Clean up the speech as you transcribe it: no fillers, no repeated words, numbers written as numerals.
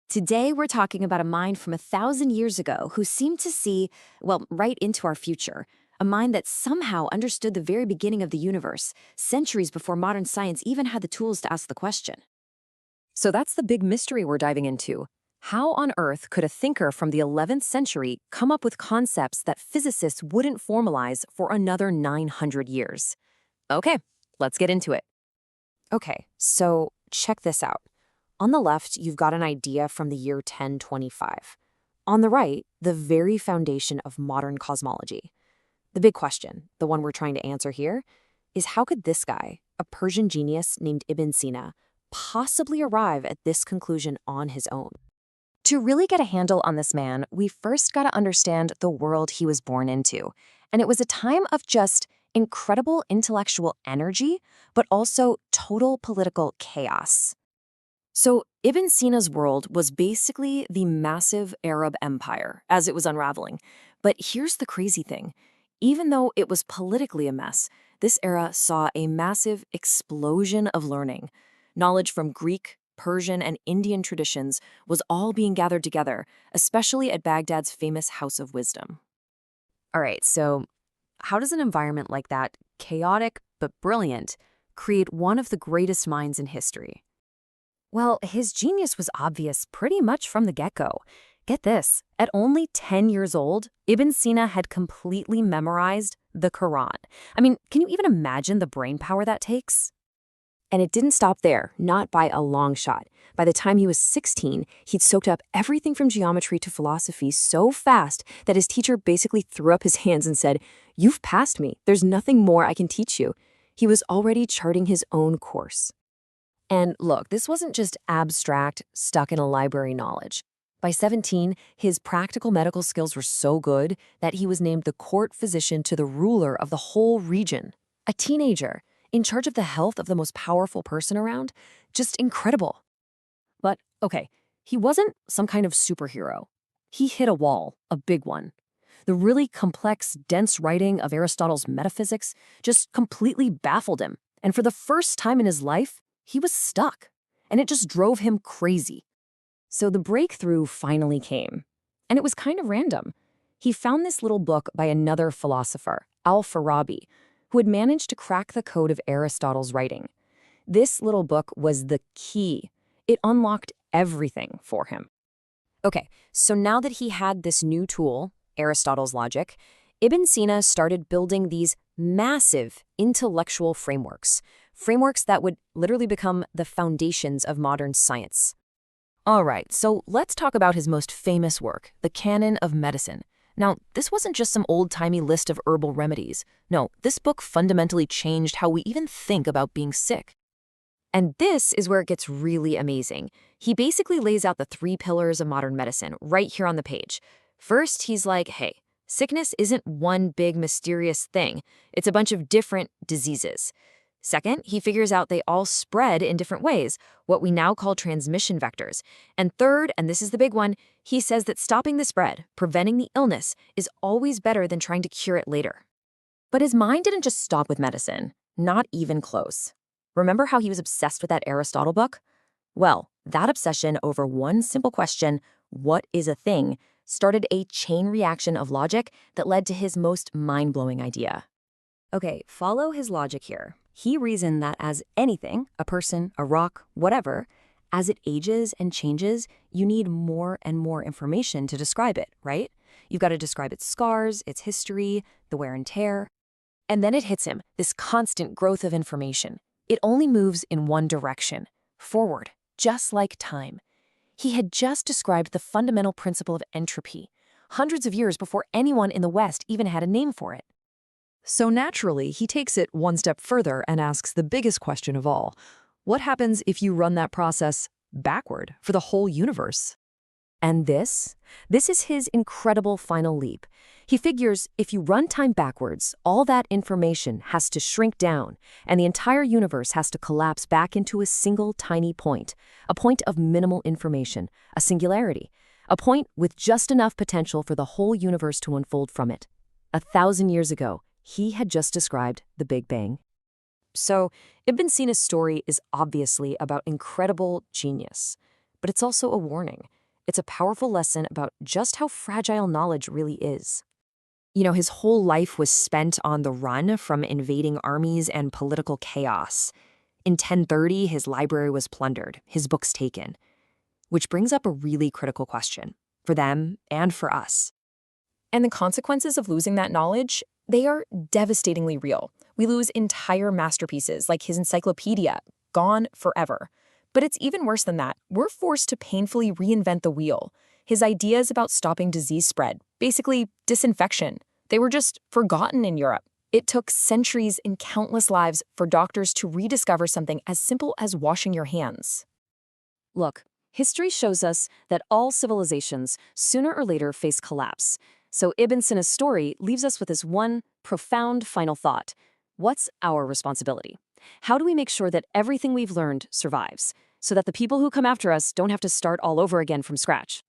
Today, we're talking about a mind from 1,000 years ago who seemed to see, well, right into our future. A mind that somehow understood the very beginning of the universe, centuries before modern science even had the tools to ask the question. So that's the big mystery we're diving into. How on earth could a thinker from the 11th century come up with concepts that physicists wouldn't formalize for another 900 years? Okay, let's get into it. Okay, so check this out. On the left, you've got an idea from the year 1025. On the right, the very foundation of modern cosmology. The big question, the one we're trying to answer here, is how could this guy, a Persian genius named Ibn Sina, possibly arrive at this conclusion on his own? To really get a handle on this man, we first got to understand the world he was born into. And it was a time of just incredible intellectual energy, but also total political chaos. So, Ibn Sina's world was basically the massive Arab empire as it was unraveling. But here's the crazy thing. Even though it was politically a mess, this era saw a massive explosion of learning. Knowledge from Greek, Persian, and Indian traditions was all being gathered together, especially at Baghdad's famous House of Wisdom. All right, so how does an environment like that, chaotic but brilliant, create one of the greatest minds in history? Well, his genius was obvious pretty much from the get-go. Get this, at only 10 years old, Ibn Sina had completely memorized the Quran. I mean, can you even imagine the brain power that takes? And it didn't stop there, not by a long shot. By the time he was 16, he'd soaked up everything from geometry to philosophy so fast that his teacher basically threw up his hands and said, "You've passed me. There's nothing more I can teach you." He was already charting his own course. And look, this wasn't just abstract, stuck in a library knowledge. By 17, his practical medical skills were so good that he was named the court physician to the ruler of the whole region. A teenager, in charge of the health of the most powerful person around. Just incredible. But, okay, he wasn't some kind of superhero. He hit a wall, a big one. The really complex, dense writing of Aristotle's metaphysics just completely baffled him. And for the first time in his life, he was stuck. And it just drove him crazy. So the breakthrough finally came. And it was kind of random. He found this little book by another philosopher, Al-Farabi, who had managed to crack the code of Aristotle's writing. This little book was the key. It unlocked everything for him. Okay, so now that he had this new tool, Aristotle's logic, Ibn Sina started building these massive intellectual frameworks that would literally become the foundations of modern science. All right, so let's talk about his most famous work, the Canon of Medicine. Now, this wasn't just some old-timey list of herbal remedies. No, this book fundamentally changed how we even think about being sick. And this is where it gets really amazing. He basically lays out the 3 pillars of modern medicine right here on the page. First, he's like, hey, sickness isn't one big mysterious thing. It's a bunch of different diseases. Second, he figures out they all spread in different ways, what we now call transmission vectors. And third, and this is the big one, he says that stopping the spread, preventing the illness, is always better than trying to cure it later. But his mind didn't just stop with medicine, not even close. Remember how he was obsessed with that Aristotle book? Well, that obsession over one simple question, what is a thing, started a chain reaction of logic that led to his most mind-blowing idea. Okay, follow his logic here. He reasoned that as anything, a person, a rock, whatever, as it ages and changes, you need more and more information to describe it, right? You've got to describe its scars, its history, the wear and tear. And then it hits him, this constant growth of information. It only moves in one direction, forward, just like time. He had just described the fundamental principle of entropy, hundreds of years before anyone in the West even had a name for it. So naturally, he takes it one step further and asks the biggest question of all. What happens if you run that process backward for the whole universe? And this is his incredible final leap. He figures if you run time backwards, all that information has to shrink down, and the entire universe has to collapse back into a single tiny point, a point of minimal information, a singularity, a point with just enough potential for the whole universe to unfold from it. 1,000 years ago, he had just described the Big Bang. So, Ibn Sina's story is obviously about incredible genius, but it's also a warning. It's a powerful lesson about just how fragile knowledge really is. You know, his whole life was spent on the run from invading armies and political chaos. In 1030, his library was plundered, his books taken. Which brings up a really critical question, for them and for us. And the consequences of losing that knowledge, they are devastatingly real. We lose entire masterpieces like his encyclopedia, gone forever. But it's even worse than that. We're forced to painfully reinvent the wheel. His ideas about stopping disease spread, basically disinfection, they were just forgotten in Europe. It took centuries and countless lives for doctors to rediscover something as simple as washing your hands. Look, history shows us that all civilizations sooner or later face collapse. So Ibn Sina's story leaves us with this one profound final thought. What's our responsibility? How do we make sure that everything we've learned survives, so that the people who come after us don't have to start all over again from scratch?